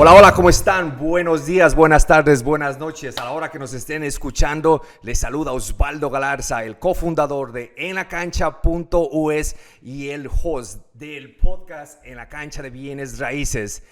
Hola, hola, ¿cómo están? Buenos días, buenas tardes, buenas noches. A la hora que nos estén escuchando, les saluda Osvaldo Galarza, el cofundador de enlacancha.us y el host del podcast En la Cancha de Bienes Raíces.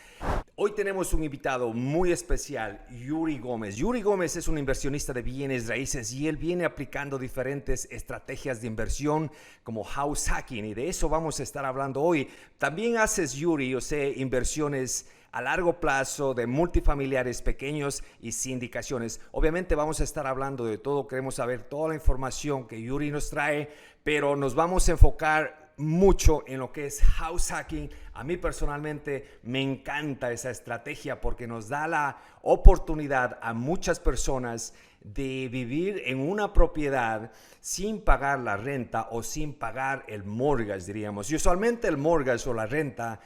Hoy tenemos un invitado muy especial, Yuri Gómez. Yuri Gómez es un inversionista de bienes raíces y él viene aplicando diferentes estrategias de inversión como house hacking, y de eso vamos a estar hablando hoy. También haces, Yuri, yo sé, inversiones a largo plazo de multifamiliares pequeños y sindicaciones. Obviamente vamos a estar hablando de todo, queremos saber toda la información que Yuri nos trae, pero nos vamos a enfocar mucho en lo que es house hacking. A mí personalmente me encanta esa estrategia porque nos da la oportunidad a muchas personas de vivir en una propiedad sin pagar la renta o sin pagar el mortgage, diríamos. Y usualmente el mortgage o la renta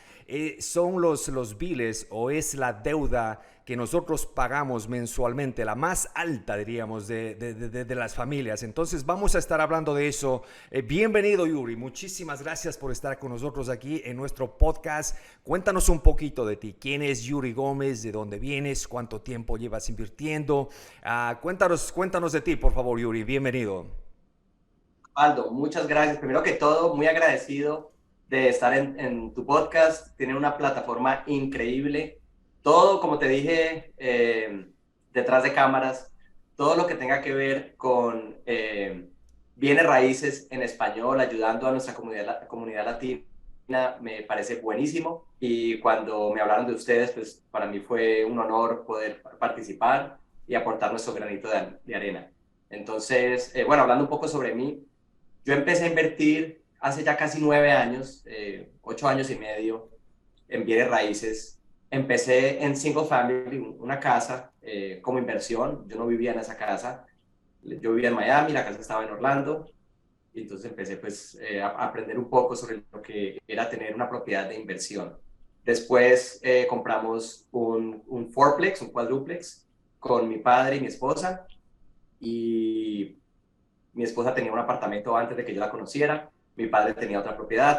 son los biles o es la deuda que nosotros pagamos mensualmente, la más alta, diríamos, de las familias. Entonces vamos a estar hablando de eso. Bienvenido, Yuri. Muchísimas gracias por estar con nosotros aquí en nuestro podcast. Cuéntanos un poquito de ti. ¿Quién es Yuri Gómez? ¿De dónde vienes? ¿Cuánto tiempo llevas invirtiendo? Cuéntanos de ti, por favor, Yuri. Bienvenido. Aldo, muchas gracias. Primero que todo, muy agradecido de estar en tu podcast. Tiene una plataforma increíble. Todo, como te dije, detrás de cámaras, todo lo que tenga que ver con bienes raíces en español, ayudando a nuestra comunidad latina, me parece buenísimo. Y cuando me hablaron de ustedes, pues para mí fue un honor poder participar y aportar nuestro granito de arena. Entonces, bueno, hablando un poco sobre mí, yo empecé a invertir hace ya casi 9 años, 8 años y medio, en bienes raíces. Empecé en single family, una casa, como inversión. Yo no vivía en esa casa. Yo vivía en Miami, la casa estaba en Orlando. Y entonces empecé pues a aprender un poco sobre lo que era tener una propiedad de inversión. Después compramos un fourplex, un cuadruplex, con mi padre y mi esposa. Y mi esposa tenía un apartamento antes de que yo la conociera, mi padre tenía otra propiedad,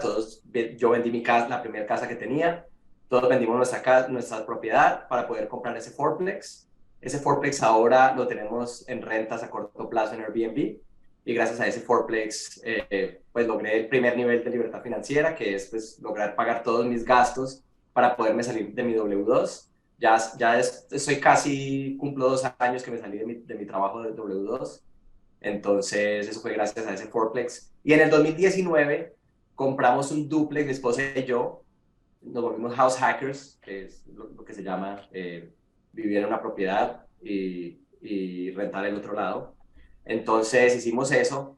yo vendí mi casa, la primera casa que tenía, todos vendimos nuestra propiedad para poder comprar ese fourplex. Ese fourplex ahora lo tenemos en rentas a corto plazo en Airbnb, y gracias a ese fourplex pues logré el primer nivel de libertad financiera, que es pues lograr pagar todos mis gastos para poderme salir de mi W2. Soy casi, cumplo 2 años que me salí de mi trabajo de W2. Entonces, eso fue gracias a ese fourplex. Y en el 2019 compramos un duplex, mi esposa y yo, nos volvimos house hackers, que es lo que se llama vivir en una propiedad y rentar el otro lado. Entonces, hicimos eso.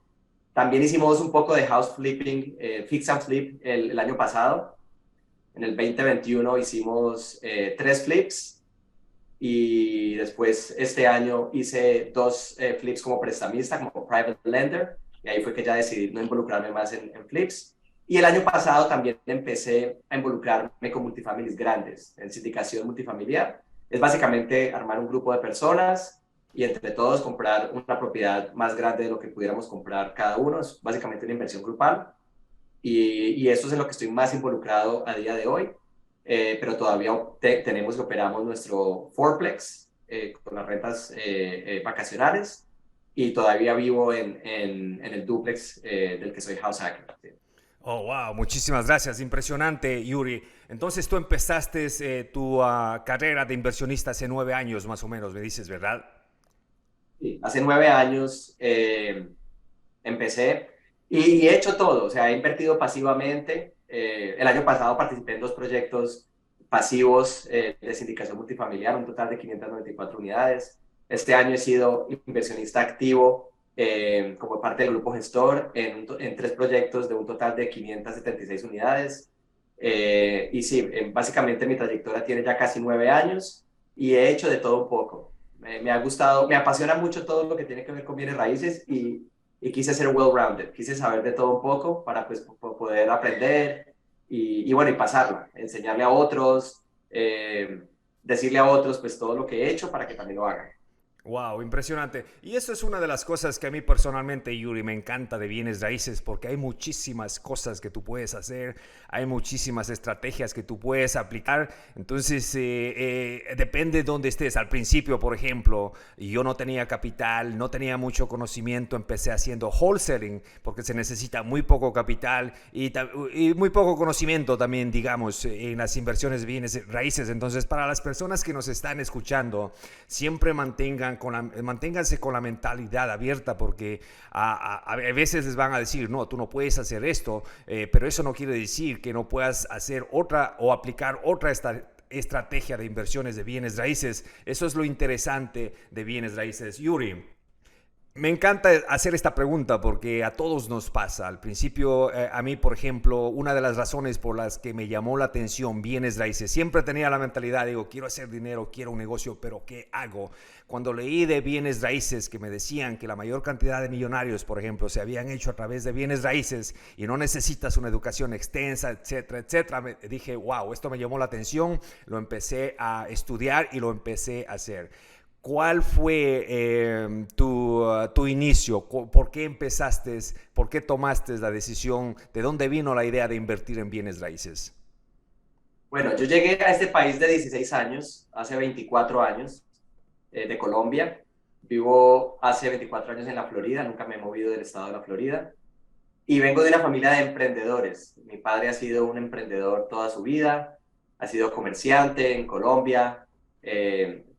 También hicimos un poco de house flipping, fix and flip el año pasado. En el 2021 hicimos 3 flips, y después este año hice 2 flips como prestamista, como private lender, y ahí fue que ya decidí no involucrarme más en flips. Y el año pasado también empecé a involucrarme con multifamilies grandes, en sindicación multifamiliar. Es básicamente armar un grupo de personas y entre todos comprar una propiedad más grande de lo que pudiéramos comprar cada uno. Es básicamente una inversión grupal, y eso es en lo que estoy más involucrado a día de hoy. Pero todavía tenemos y operamos nuestro fourplex con las rentas vacacionales, y todavía vivo en el duplex del que soy house hacker. Sí. Oh, wow, muchísimas gracias. Impresionante, Yuri. Entonces tú empezaste tu carrera de inversionista hace 9 años más o menos, me dices, ¿verdad? Sí, hace 9 años empecé y he hecho todo, o sea, he invertido pasivamente. El año pasado participé en 2 proyectos pasivos de sindicación multifamiliar, un total de 594 unidades. Este año he sido inversionista activo como parte del grupo gestor en 3 proyectos de un total de 576 unidades. Y sí, básicamente mi trayectoria tiene ya casi 9 años y he hecho de todo un poco. Me ha gustado, me apasiona mucho todo lo que tiene que ver con bienes raíces, y quise ser well-rounded, quise saber de todo un poco para pues, poder aprender y bueno, y pasarla, enseñarle a otros, decirle a otros pues todo lo que he hecho para que también lo hagan. Wow, impresionante. Y eso es una de las cosas que a mí personalmente, Yuri, me encanta de bienes raíces, porque hay muchísimas cosas que tú puedes hacer, hay muchísimas estrategias que tú puedes aplicar. Entonces, depende de dónde estés. Al principio, por ejemplo, yo no tenía capital, no tenía mucho conocimiento, empecé haciendo wholesaling, porque se necesita muy poco capital y muy poco conocimiento también, digamos, en las inversiones de bienes raíces. Entonces, para las personas que nos están escuchando, siempre manténganse con la mentalidad abierta, porque a veces les van a decir, no, tú no puedes hacer esto, pero eso no quiere decir que no puedas hacer otra o aplicar otra estrategia de inversiones de bienes raíces. Eso es lo interesante de bienes raíces. Yuri, me encanta hacer esta pregunta porque a todos nos pasa. Al principio, a mí, por ejemplo, una de las razones por las que me llamó la atención bienes raíces, siempre tenía la mentalidad, digo, quiero hacer dinero, quiero un negocio, pero ¿qué hago? Cuando leí de bienes raíces que me decían que la mayor cantidad de millonarios, por ejemplo, se habían hecho a través de bienes raíces y no necesitas una educación extensa, etcétera, etcétera, me dije, wow, esto me llamó la atención, lo empecé a estudiar y lo empecé a hacer. ¿Cuál fue tu inicio? ¿Por qué empezaste? ¿Por qué tomaste la decisión? ¿De dónde vino la idea de invertir en bienes raíces? Bueno, yo llegué a este país de 16 años, hace 24 años, de Colombia. Vivo hace 24 años en la Florida, nunca me he movido del estado de la Florida. Y vengo de una familia de emprendedores. Mi padre ha sido un emprendedor toda su vida, ha sido comerciante en Colombia.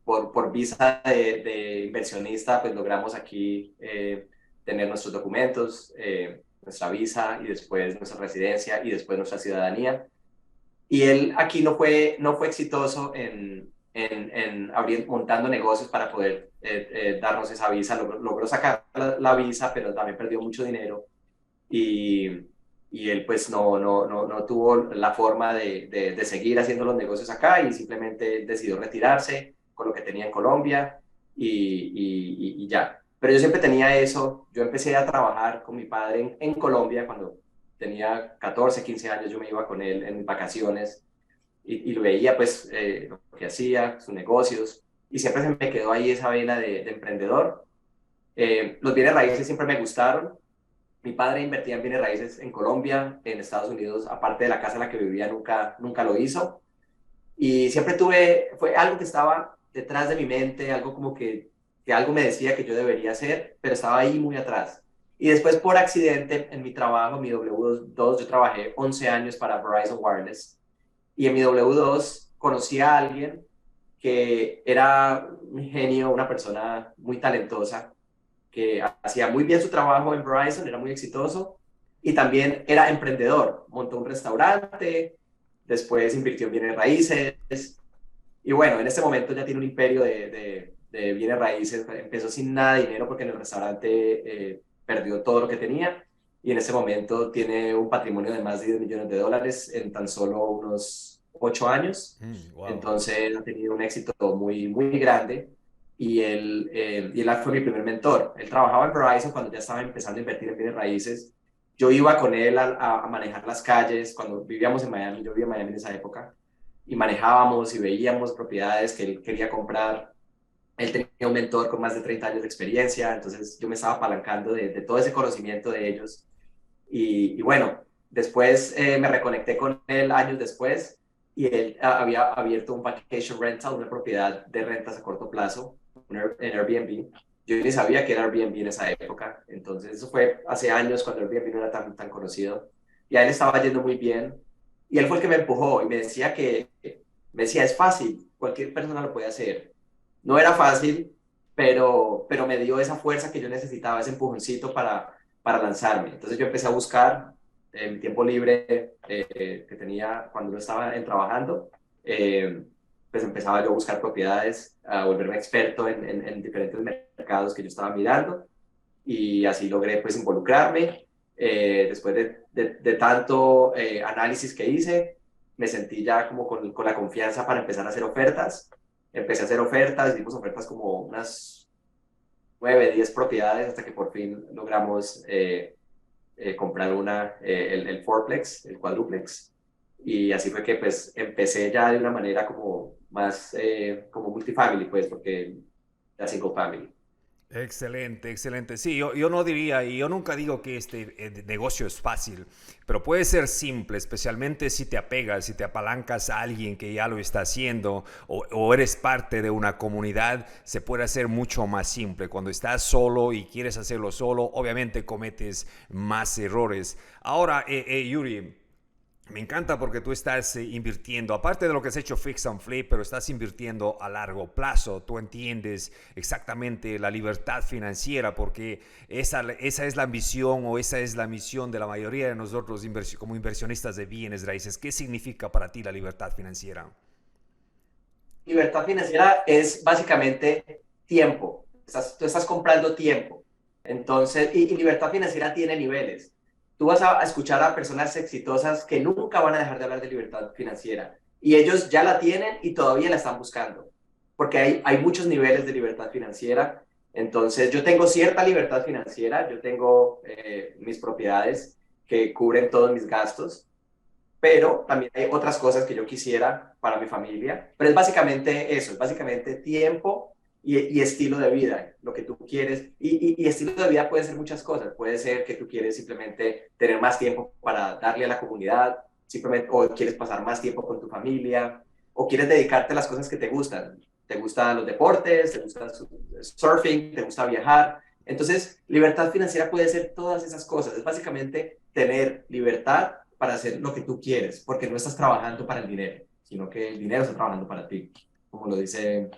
Por visa de inversionista, pues logramos aquí tener nuestros documentos, nuestra visa y después nuestra residencia y después nuestra ciudadanía. Y él aquí no fue exitoso montando negocios para poder darnos esa visa. Logró sacar la visa, pero también perdió mucho dinero y, y él pues no tuvo la forma de seguir haciendo los negocios acá y simplemente decidió retirarse con lo que tenía en Colombia y ya. Pero yo siempre tenía eso. Yo empecé a trabajar con mi padre en Colombia cuando tenía 14, 15 años. Yo me iba con él en vacaciones y lo veía pues lo que hacía, sus negocios, y siempre se me quedó ahí esa vena de emprendedor. Los bienes raíces siempre me gustaron. Mi padre invertía en bienes raíces en Colombia, en Estados Unidos, aparte de la casa en la que vivía, nunca lo hizo. Y siempre fue algo que estaba detrás de mi mente, algo como que algo me decía que yo debería hacer, pero estaba ahí muy atrás. Y después por accidente en mi trabajo, mi W2, yo trabajé 11 años para Verizon Wireless y en mi W2 conocí a alguien que era un genio, una persona muy talentosa, que hacía muy bien su trabajo en Verizon, era muy exitoso y también era emprendedor. Montó un restaurante, después invirtió en bienes raíces y bueno, en este momento ya tiene un imperio de bienes raíces. Empezó sin nada de dinero porque en el restaurante perdió todo lo que tenía y en este momento tiene un patrimonio de más de 10 millones de dólares en tan solo unos 8 años. Wow. Entonces ha tenido un éxito muy grande y él fue mi primer mentor. Él trabajaba en Verizon cuando ya estaba empezando a invertir en bienes raíces. Yo iba con él a manejar las calles cuando vivíamos en Miami. Yo vivía en Miami en esa época y manejábamos y veíamos propiedades que él quería comprar. Él tenía un mentor con más de 30 años de experiencia, entonces yo me estaba apalancando de todo ese conocimiento de ellos. Y bueno, después me reconecté con él años después y él había abierto un vacation rental, una propiedad de rentas a corto plazo, en Airbnb. Yo ni sabía que era Airbnb en esa época, entonces eso fue hace años cuando Airbnb no era tan conocido. Y a él estaba yendo muy bien. Y él fue el que me empujó y me decía, es fácil, cualquier persona lo puede hacer. No era fácil, pero me dio esa fuerza que yo necesitaba, ese empujoncito para lanzarme. Entonces yo empecé a buscar en mi tiempo libre que tenía cuando no estaba trabajando, eh, pues empezaba yo a buscar propiedades, a volverme experto en diferentes mercados que yo estaba mirando y así logré pues involucrarme. Después de tanto análisis que hice, me sentí ya como con la confianza para empezar a hacer ofertas. Empecé a hacer ofertas, hicimos ofertas como unas 9, 10 propiedades hasta que por fin logramos comprar el fourplex, el quadruplex. Y así fue que pues empecé ya de una manera como más como multifamily, pues porque la single family. Excelente, excelente. Sí, yo no diría, y yo nunca digo que este negocio es fácil, pero puede ser simple, especialmente si te apegas, si te apalancas a alguien que ya lo está haciendo o eres parte de una comunidad, se puede hacer mucho más simple. Cuando estás solo y quieres hacerlo solo, obviamente cometes más errores. Ahora, Yuri, me encanta porque tú estás invirtiendo, aparte de lo que has hecho fix and flip, pero estás invirtiendo a largo plazo. Tú entiendes exactamente la libertad financiera porque esa es la ambición o esa es la misión de la mayoría de nosotros como inversionistas de bienes raíces. ¿Qué significa para ti la libertad financiera? Libertad financiera es básicamente tiempo. Tú estás comprando tiempo. Entonces, y libertad financiera tiene niveles. Tú vas a escuchar a personas exitosas que nunca van a dejar de hablar de libertad financiera. Y ellos ya la tienen y todavía la están buscando. Porque hay muchos niveles de libertad financiera. Entonces, yo tengo cierta libertad financiera. Yo tengo mis propiedades que cubren todos mis gastos, pero también hay otras cosas que yo quisiera para mi familia. Pero es básicamente eso, es básicamente tiempo y estilo de vida, lo que tú quieres. Y estilo de vida puede ser muchas cosas. Puede ser que tú quieres simplemente tener más tiempo para darle a la comunidad, simplemente, o quieres pasar más tiempo con tu familia, o quieres dedicarte a las cosas que te gustan. Te gustan los deportes, te gusta surfing, te gusta viajar. Entonces, libertad financiera puede ser todas esas cosas. Es básicamente tener libertad para hacer lo que tú quieres, porque no estás trabajando para el dinero, sino que el dinero está trabajando para ti, como lo dice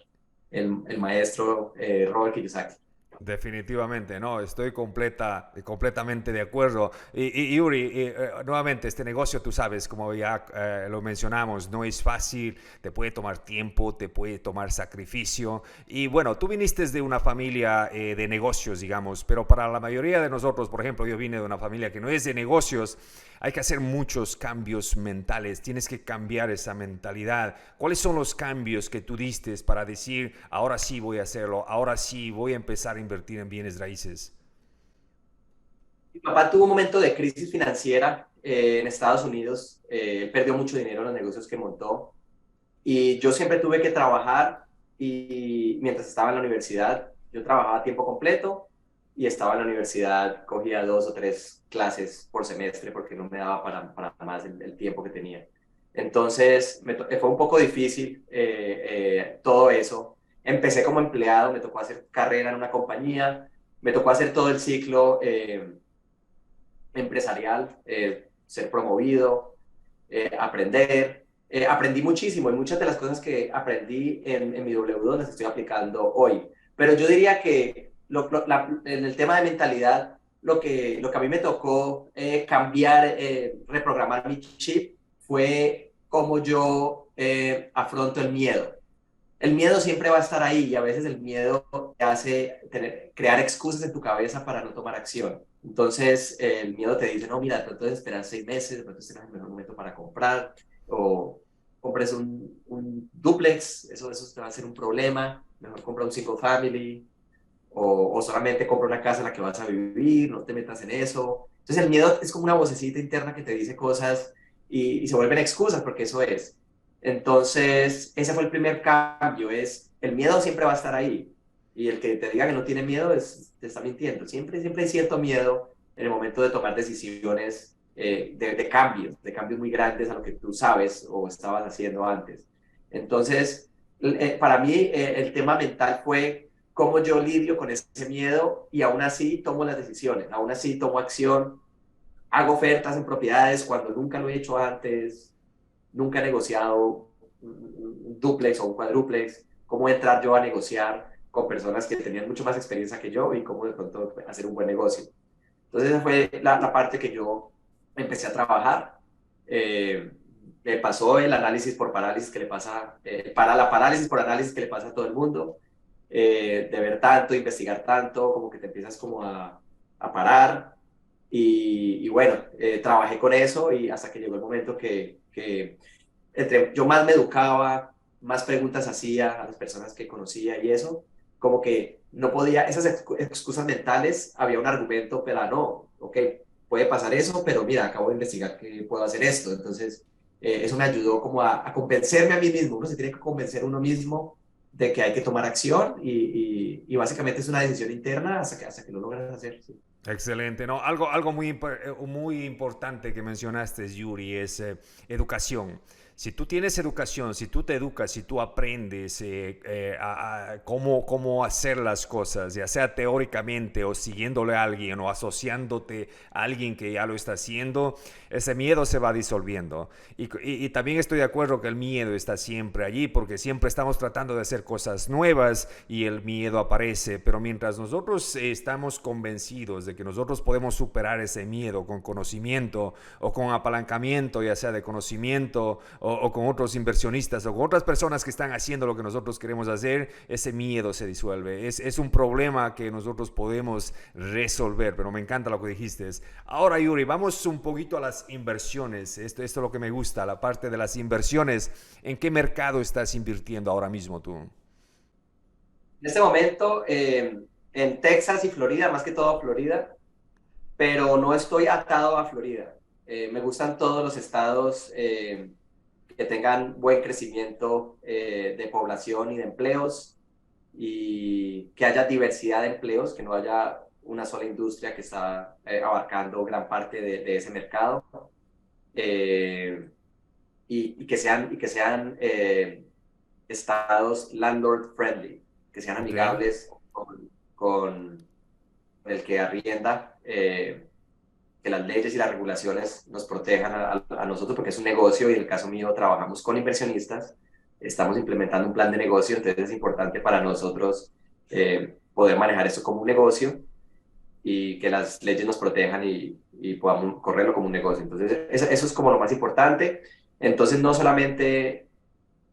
el maestro Robert Kiyosaki. Definitivamente, no, estoy completamente de acuerdo. Y Yuri, nuevamente, este negocio, tú sabes, como ya lo mencionamos, no es fácil, te puede tomar tiempo, te puede tomar sacrificio. Y bueno, tú viniste de una familia de negocios, digamos, pero para la mayoría de nosotros, por ejemplo, yo vine de una familia que no es de negocios, hay que hacer muchos cambios mentales, tienes que cambiar esa mentalidad. ¿Cuáles son los cambios que tú diste para decir, ahora sí voy a hacerlo, ahora sí voy a empezar a invertir en bienes raíces? Mi papá tuvo un momento de crisis financiera en Estados Unidos, él perdió mucho dinero en los negocios que montó y yo siempre tuve que trabajar y mientras estaba en la universidad, yo trabajaba a tiempo completo y estaba en la universidad, cogía 2 o 3 clases por semestre porque no me daba para más el tiempo que tenía. Entonces, fue un poco difícil todo eso. Empecé como empleado, me tocó hacer carrera en una compañía, me tocó hacer todo el ciclo empresarial, ser promovido, aprender. Aprendí muchísimo y muchas de las cosas que aprendí en mi W2 las estoy aplicando hoy. Pero yo diría que en el tema de mentalidad, lo que a mí me tocó cambiar, reprogramar mi chip fue cómo yo afronto el miedo. El miedo siempre va a estar ahí y a veces el miedo te hace crear excusas en tu cabeza para no tomar acción. Entonces, el miedo te dice, no, mira, trato de esperar 6 meses, de pronto este no es el mejor momento para comprar, o compres un duplex, eso te va a ser un problema, mejor compra un single family, o solamente compra una casa en la que vas a vivir, no te metas en eso. Entonces, el miedo es como una vocecita interna que te dice cosas y se vuelven excusas, porque eso es. Entonces, ese fue el primer cambio, es el miedo siempre va a estar ahí. Y el que te diga que no tiene miedo te está mintiendo. Siempre, siempre hay cierto miedo en el momento de tomar decisiones de cambios muy grandes a lo que tú sabes o estabas haciendo antes. Entonces, para mí el tema mental fue cómo yo lidio con ese miedo y aún así tomo las decisiones, aún así tomo acción, hago ofertas en propiedades cuando nunca lo he hecho antes, nunca he negociado un duplex o un cuádruplex, cómo entrar yo a negociar con personas que tenían mucho más experiencia que yo y cómo de pronto hacer un buen negocio. Entonces esa fue la parte que yo empecé a trabajar. Me pasó el análisis por parálisis que le pasa, para la parálisis por análisis que le pasa a todo el mundo, de ver tanto, investigar tanto, como que te empiezas como a parar. Y bueno, trabajé con eso y hasta que llegó el momento que entre yo más me educaba, más preguntas hacía a las personas que conocía y eso, como que no podía, esas excusas mentales, había un argumento, pero no, ok, puede pasar eso, pero mira, acabo de investigar que puedo hacer esto. Entonces, eso me ayudó como a convencerme a mí mismo. Uno se tiene que convencer uno mismo de que hay que tomar acción y básicamente es una decisión interna hasta que lo logras hacer. Sí. Excelente, ¿no? Algo muy importante que mencionaste, Yuri, es educación. Si tú tienes educación, si tú te educas, si tú aprendes cómo hacer las cosas, ya sea teóricamente o siguiéndole a alguien o asociándote a alguien que ya lo está haciendo, ese miedo se va disolviendo. Y también estoy de acuerdo que el miedo está siempre allí porque siempre estamos tratando de hacer cosas nuevas y el miedo aparece, pero mientras nosotros estamos convencidos de que nosotros podemos superar ese miedo con conocimiento o con apalancamiento, ya sea de conocimiento o con otros inversionistas o con otras personas que están haciendo lo que nosotros queremos hacer, ese miedo se disuelve. Es un problema que nosotros podemos resolver, pero me encanta lo que dijiste. Ahora, Yuri, vamos un poquito a las inversiones. Esto es lo que me gusta, la parte de las inversiones. ¿En qué mercado estás invirtiendo ahora mismo tú? En este momento, en Texas y Florida, más que todo Florida, pero no estoy atado a Florida. Me gustan todos los estados que tengan buen crecimiento de población y de empleos y que haya diversidad de empleos, que no haya una sola industria que está abarcando gran parte de ese mercado y que sean estados landlord friendly, que sean Ok. amigables con el que arrienda, que las leyes y las regulaciones nos protejan a nosotros, porque es un negocio y en el caso mío trabajamos con inversionistas, estamos implementando un plan de negocio, entonces es importante para nosotros poder manejar eso como un negocio y que las leyes nos protejan y podamos correrlo como un negocio. Entonces eso es como lo más importante. Entonces no solamente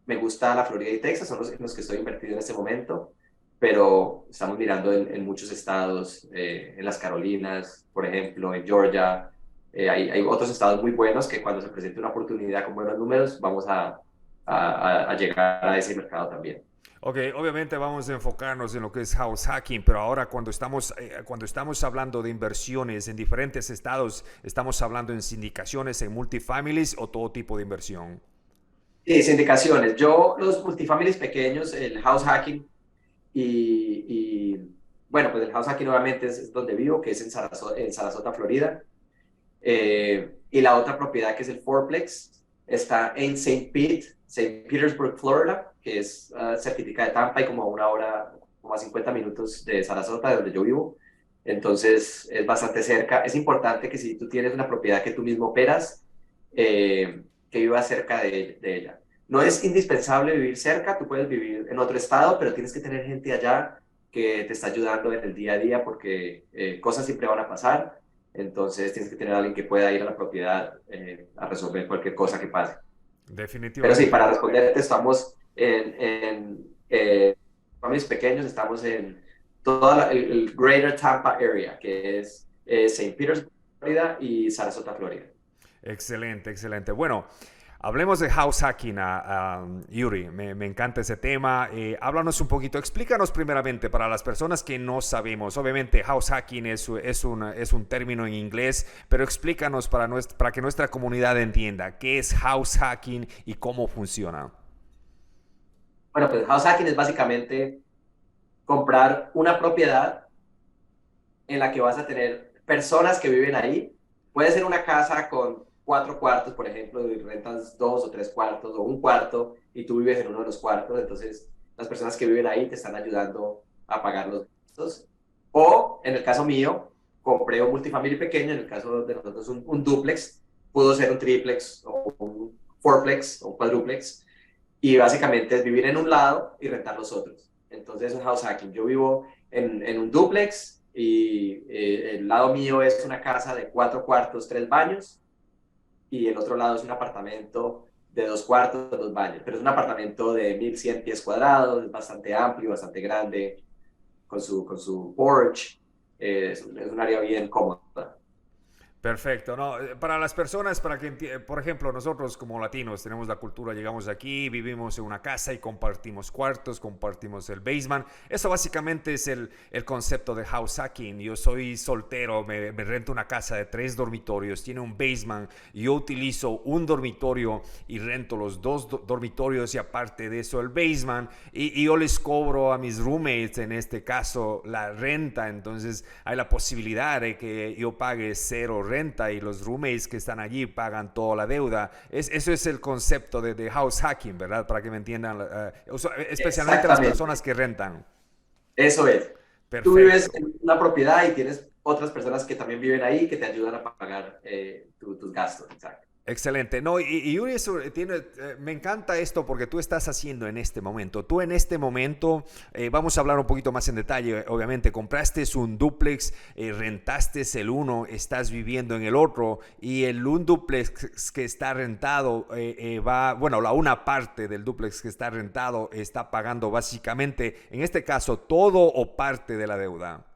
me gusta la Florida y Texas, son los que estoy invertido en este momento, pero estamos mirando en muchos estados, en las Carolinas, por ejemplo, en Georgia. Hay otros estados muy buenos que cuando se presente una oportunidad con buenos números, vamos a llegar a ese mercado también. Ok, obviamente vamos a enfocarnos en lo que es house hacking, pero ahora cuando estamos hablando de inversiones en diferentes estados, ¿estamos hablando en sindicaciones, en multifamilies o todo tipo de inversión? Sí, sindicaciones. Yo, los multifamilies pequeños, el house hacking bueno, pues el house hacking nuevamente es donde vivo, que es en Sarasota, Florida. Y la otra propiedad, que es el Fourplex, está en St. Petersburg, Florida, que es certificada de Tampa y como a una hora, como a 50 minutos de Sarasota, de donde yo vivo. Entonces es bastante cerca. Es importante que si tú tienes una propiedad que tú mismo operas, que vivas cerca de ella. No es indispensable vivir cerca, tú puedes vivir en otro estado, pero tienes que tener gente allá que te está ayudando en el día a día porque cosas siempre van a pasar. Entonces tienes que tener a alguien que pueda ir a la propiedad a resolver cualquier cosa que pase. Pero sí, para Definitivamente. responderte, estamos familias pequeños, estamos en toda el Greater Tampa Area, que es St. Petersburg, Florida y Sarasota, Florida. Excelente, excelente. Bueno, hablemos de house hacking, Yuri. Me encanta ese tema. Háblanos un poquito, explícanos primeramente para las personas que no sabemos. Obviamente, house hacking es un término en inglés, pero explícanos para que nuestra comunidad entienda qué es house hacking y cómo funciona. Bueno, pues house hacking es básicamente comprar una propiedad en la que vas a tener personas que viven ahí. Puede ser una casa con 4 cuartos, por ejemplo, y rentas 2 o 3 cuartos o un cuarto y tú vives en uno de los cuartos. Entonces, las personas que viven ahí te están ayudando a pagar los gastos. O, en el caso mío, compré un multifamily pequeño, en el caso de nosotros un duplex, pudo ser un triplex o un fourplex o un quadruplex, y básicamente es vivir en un lado y rentar los otros. Entonces es un house hacking. Yo vivo en un duplex y el lado mío es una casa de 4 cuartos, 3 baños y el otro lado es un apartamento de 2 cuartos, 2 baños. Pero es un apartamento de 1100 pies cuadrados, es bastante amplio, bastante grande, con su porch. Es un área bien cómoda. Perfecto, no, para las personas, por ejemplo, nosotros como latinos tenemos la cultura, llegamos aquí, vivimos en una casa y compartimos cuartos, compartimos el basement. Eso básicamente es el concepto de house hacking. Yo soy soltero, me rento una casa de 3 dormitorios, tiene un basement, yo utilizo un dormitorio y rento los dormitorios y aparte de eso el basement y yo les cobro a mis roommates, en este caso, la renta. Entonces hay la posibilidad de que yo pague cero renta y los roommates que están allí pagan toda la deuda. Eso es el concepto de house hacking, ¿verdad? Para que me entiendan, especialmente las Exactamente, personas que rentan. eso es. Tú vives Perfecto. en una propiedad y tienes otras personas que también viven ahí que te ayudan a pagar tus gastos. Exacto. Excelente. No, y eso me encanta esto porque tú estás haciendo en este momento. Tú en este momento, vamos a hablar un poquito más en detalle, obviamente, compraste un dúplex, rentaste el uno, estás viviendo en el otro y el un dúplex que está rentado bueno, la una parte del dúplex que está rentado está pagando básicamente, en este caso, todo o parte de la deuda.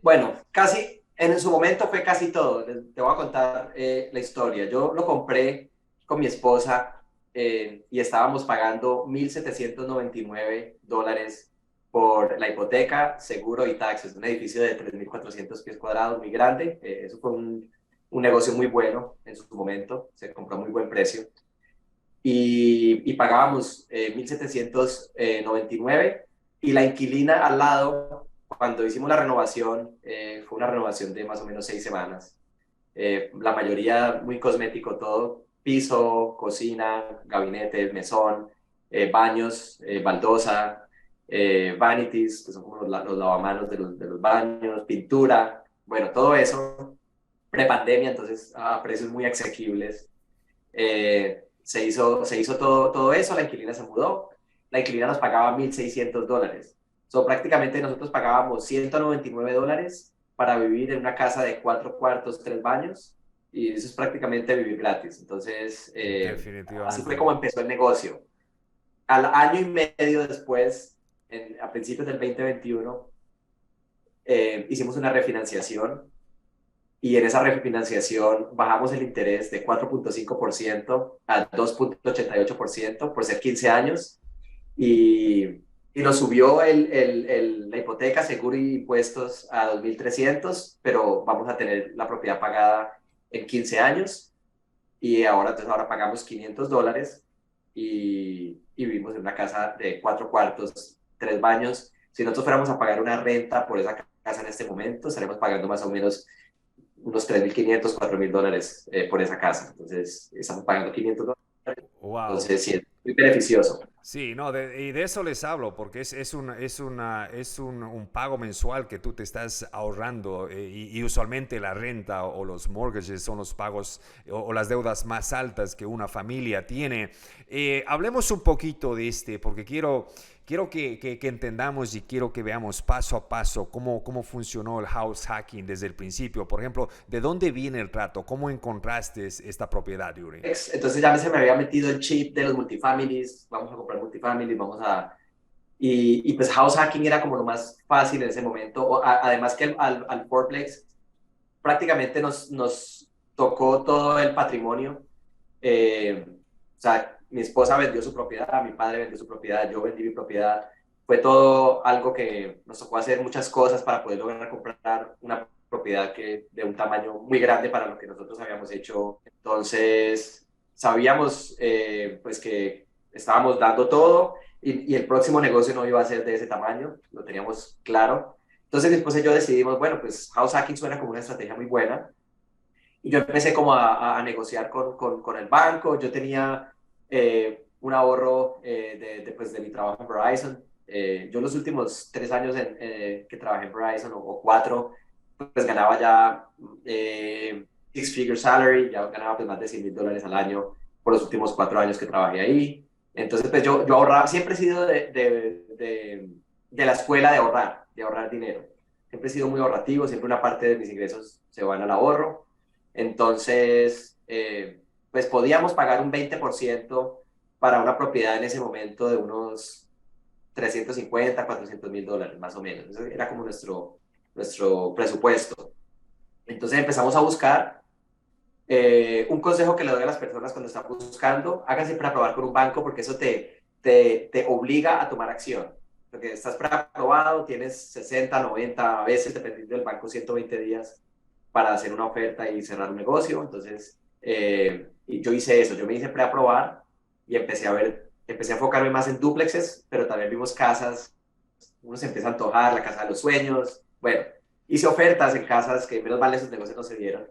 Bueno, casi, en su momento fue casi todo. Te voy a contar la historia. Yo lo compré con mi esposa y estábamos pagando $1,799 por la hipoteca, seguro y taxes. Un edificio de 3.400 pies cuadrados, muy grande. Eso fue un negocio muy bueno en su momento. Se compró a muy buen precio. Y pagábamos 1,799 y la inquilina al lado, cuando hicimos la renovación, fue una renovación de más o menos 6 semanas. La mayoría muy cosmético todo, piso, cocina, gabinete, mesón, baños, baldosa, vanities, que son como los lavamanos de los baños, pintura, bueno, todo eso, prepandemia, entonces a precios muy asequibles. Se hizo todo eso, la inquilina se mudó, la inquilina nos pagaba $1,600. Prácticamente nosotros pagábamos $199 para vivir en una casa de 4 cuartos, 3 baños, y eso es prácticamente vivir gratis. Entonces, así fue Definitivamente. como empezó el negocio. Al año y medio después, a principios del 2021, hicimos una refinanciación y en esa refinanciación bajamos el interés de 4,5% a 2,88% por ser 15 años y nos subió la hipoteca, seguro y impuestos a 2.300, pero vamos a tener la propiedad pagada en 15 años y ahora pagamos $500 y vivimos en una casa de 4 cuartos, 3 baños. Si nosotros fuéramos a pagar una renta por esa casa en este momento, estaremos pagando más o menos unos 3.500, $4.000 por esa casa. Entonces, estamos pagando $500. Wow. Entonces, sí, es muy beneficioso. Sí, no, y de eso les hablo, porque es un pago mensual que tú te estás ahorrando y usualmente la renta o los mortgages son los pagos o las deudas más altas que una familia tiene. Hablemos un poquito de porque quiero que entendamos y quiero que veamos paso a paso cómo funcionó el house hacking desde el principio. Por ejemplo, ¿de dónde viene el trato? ¿Cómo encontraste esta propiedad, Yuri? Entonces ya se me había metido el chip de los multifamilies, vamos a comprar multifamilies, y pues house hacking era como lo más fácil en ese momento. Además que al fourplex prácticamente nos tocó todo el patrimonio. O sea, mi esposa vendió su propiedad, mi padre vendió su propiedad, yo vendí mi propiedad. Fue todo algo que nos tocó hacer muchas cosas para poder lograr comprar una propiedad de un tamaño muy grande para lo que nosotros habíamos hecho. Entonces, sabíamos pues que estábamos dando todo y el próximo negocio no iba a ser de ese tamaño, lo teníamos claro. Entonces, mi esposa y yo decidimos, bueno, pues house hacking suena como una estrategia muy buena. Y yo empecé como a negociar con el banco. Yo tenía un ahorro pues, de mi trabajo en Verizon. Yo los últimos 3 años que trabajé en Verizon o 4, pues ganaba ya six-figure salary, ya ganaba pues más de $100,000 al año por los últimos 4 años que trabajé ahí. Entonces, pues yo ahorraba, siempre he sido de la escuela de ahorrar dinero. Siempre he sido muy ahorrativo, siempre una parte de mis ingresos se van al ahorro. Entonces, pues podíamos pagar un 20% para una propiedad en ese momento de unos 350, $400,000 más o menos. Ese era como nuestro presupuesto. Entonces empezamos a buscar. Un consejo que le doy a las personas cuando están buscando, háganse preaprobar con un banco porque eso te obliga a tomar acción. Porque estás preaprobado, tienes 60, 90, a veces, dependiendo del banco, 120 días para hacer una oferta y cerrar un negocio. Entonces, y yo hice eso, yo me hice preaprobar y empecé a enfocarme más en duplexes, pero también vimos casas, uno se empieza a antojar, la casa de los sueños. Bueno, hice ofertas en casas que menos mal esos negocios no se dieron,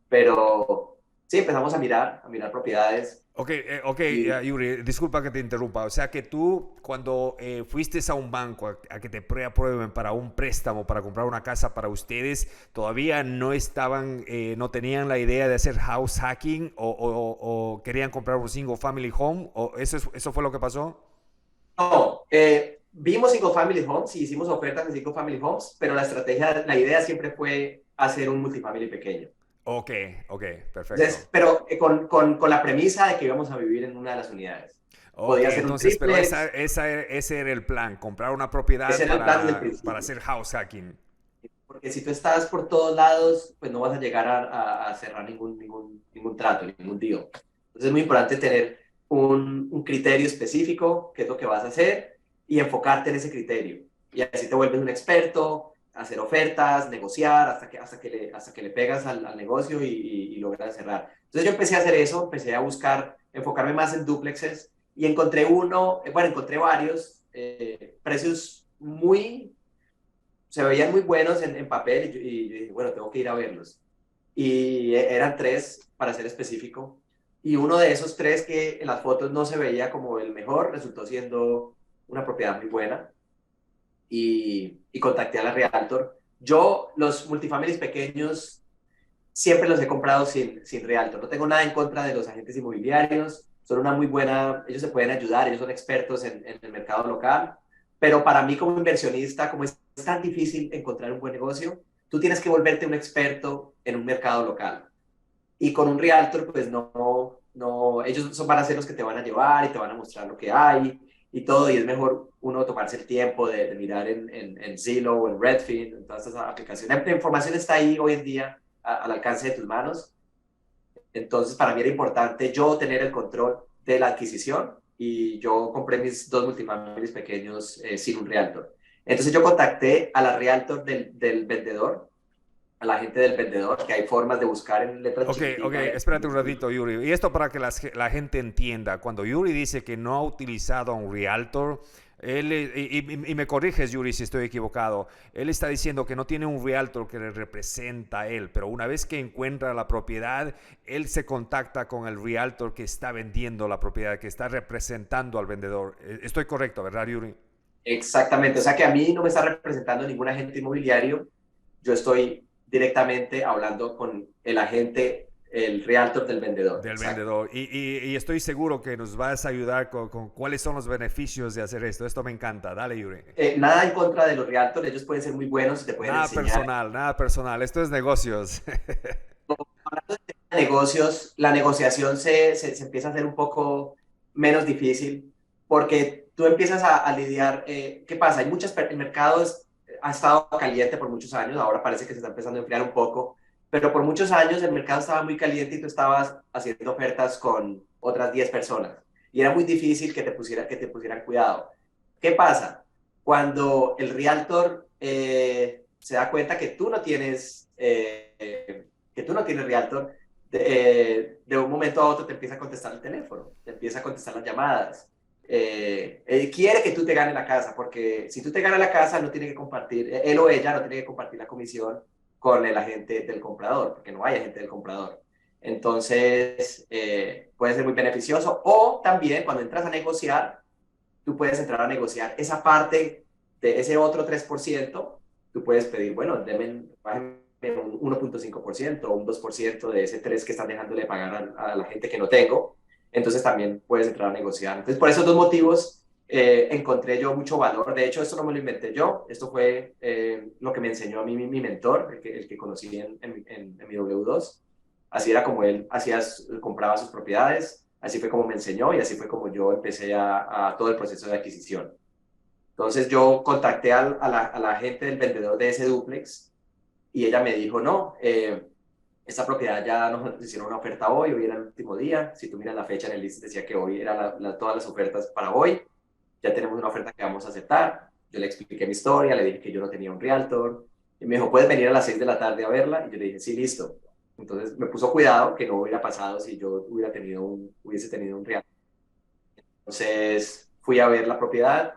pero sí, empezamos a mirar propiedades Ok, y Yuri, disculpa que te interrumpa. O sea que tú, cuando fuiste a un banco a que te preaprueben para un préstamo, para comprar una casa para ustedes, todavía no estaban, no tenían la idea de hacer house hacking o querían comprar un single family home, o eso fue lo que pasó. no, vimos single family homes y hicimos ofertas en single family homes, pero la estrategia, la idea siempre fue hacer un multifamily pequeño. Ok, ok, Entonces, perfecto. pero con la premisa de que íbamos a vivir en una de las unidades. Ok, Podía ser un entonces, pero triplex, ese era el plan, comprar una ese propiedad era el plan desde el para principio. hacer house hacking. Porque si tú estás por todos lados, pues no vas a llegar a cerrar ningún trato, ningún deal. Entonces es muy importante tener un criterio específico, qué es lo que vas a hacer, y enfocarte en ese criterio. Y así te vuelves un experto, hacer ofertas, negociar, hasta que le pegas al negocio y logras cerrar. Entonces yo empecé a hacer eso, empecé a buscar, enfocarme más en duplexes, y encontré encontré varios precios se veían muy buenos en papel y yo dije, bueno, tengo que ir a verlos. Y eran tres, para ser específico. Y uno de esos tres que en las fotos no se veía como el mejor, resultó siendo una propiedad muy buena. Y contacté a la Realtor. Yo los multifamilies pequeños siempre los he comprado sin Realtor. No tengo nada en contra de los agentes inmobiliarios. Son una muy buena, ellos se pueden ayudar, ellos son expertos en el mercado local. Pero para mí como inversionista, como es tan difícil encontrar un buen negocio, tú tienes que volverte un experto en un mercado local. Y con un Realtor, pues ellos van a ser los que te van a llevar y te van a mostrar lo que hay y todo. Y es mejor uno tomarse el tiempo de mirar en Zillow, en Redfin, en todas estas aplicaciones. La información está ahí hoy en día al alcance de tus manos. Entonces, para mí era importante yo tener el control de la adquisición y yo compré mis dos multifamilies pequeños sin un Realtor. Entonces, yo contacté a la Realtor del vendedor, a la gente del vendedor, que hay formas de buscar en letras Ok, ok, chiquiticas. espérate un ratito, Yuri. Y esto para que la gente entienda. Cuando Yuri dice que no ha utilizado a un realtor, y me corriges, Yuri, si estoy equivocado, él está diciendo que no tiene un realtor que le representa a él, pero una vez que encuentra la propiedad, él se contacta con el realtor que está vendiendo la propiedad, que está representando al vendedor. Estoy correcto, ¿verdad, Yuri? Exactamente, o sea que a mí no me está representando ningún agente inmobiliario, yo estoy directamente hablando con el agente, el realtor del vendedor, Del exacto. vendedor. Y estoy seguro que nos vas a ayudar con cuáles son los beneficios de hacer esto. Esto me encanta. Dale, Yuri. Nada en contra de los realtors, ellos pueden ser muy buenos y te pueden Nada enseñar. personal, nada personal. Esto es negocios. Hablando de negocios, la negociación se empieza a hacer un poco menos difícil porque tú empiezas a lidiar, ¿qué pasa? El mercado ha estado caliente por muchos años, ahora parece que se está empezando a enfriar un poco, pero por muchos años el mercado estaba muy caliente y tú estabas haciendo ofertas con otras 10 personas y era muy difícil que te pusieran cuidado. ¿Qué pasa? Cuando el realtor se da cuenta que tú no tienes Realtor, de un momento a otro te empieza a contestar el teléfono, te empieza a contestar las llamadas. Él quiere que tú te ganes la casa, porque si tú te ganas la casa, no tiene que compartir, él o ella no tiene que compartir la comisión con el agente del comprador, porque no hay agente del comprador. Entonces, puede ser muy beneficioso. O también, cuando entras a negociar, tú puedes entrar a negociar esa parte de ese otro 3%, tú puedes pedir, bueno, bájenme un 1.5% o un 2% de ese 3 que están dejándole de pagar a la gente que no tengo. Entonces también puedes entrar a negociar. Entonces, por esos dos motivos, encontré yo mucho valor. De hecho, esto no me lo inventé yo. Esto fue lo que me enseñó a mí mi mentor, el que conocí en mi W2. Así era como él compraba sus propiedades. Así fue como me enseñó y así fue como yo empecé a todo el proceso de adquisición. Entonces yo contacté a la gente del vendedor de ese duplex y ella me dijo, no, esta propiedad ya nos hicieron una oferta hoy era el último día, si tú miras la fecha en el list decía que hoy eran todas las ofertas para hoy, ya tenemos una oferta que vamos a aceptar. Yo le expliqué mi historia, le dije que yo no tenía un realtor, y me dijo, ¿puedes venir a las 6 de la tarde a verla? Y yo le dije, sí, listo. Entonces me puso cuidado que no hubiera pasado si yo hubiese tenido un realtor. Entonces fui a ver la propiedad,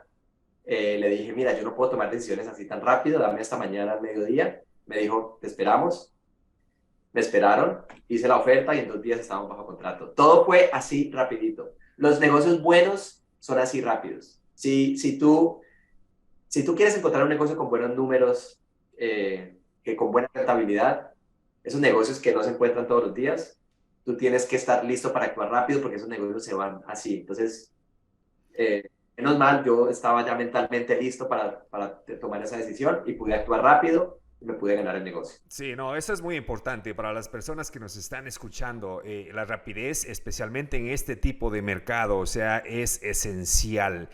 le dije, mira, yo no puedo tomar decisiones así tan rápido, dame hasta mañana al mediodía. Me dijo, te esperamos. Me esperaron, hice la oferta y en 2 días estábamos bajo contrato. Todo fue así rapidito. Los negocios buenos son así rápidos. Si tú quieres encontrar un negocio con buenos números, que con buena rentabilidad, esos negocios que no se encuentran todos los días, tú tienes que estar listo para actuar rápido porque esos negocios se van así. Entonces, menos mal, yo estaba ya mentalmente listo para tomar esa decisión y pude actuar rápido y me pude ganar el negocio. Sí, no, eso es muy importante para las personas que nos están escuchando. La rapidez, especialmente en este tipo de mercado, o sea, es esencial.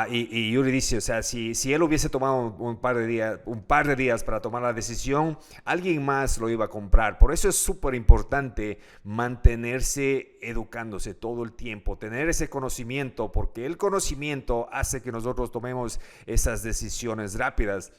Y Yuri dice, o sea, si él hubiese tomado un par de días para tomar la decisión, alguien más lo iba a comprar. Por eso es súper importante mantenerse educándose todo el tiempo, tener ese conocimiento, porque el conocimiento hace que nosotros tomemos esas decisiones rápidas.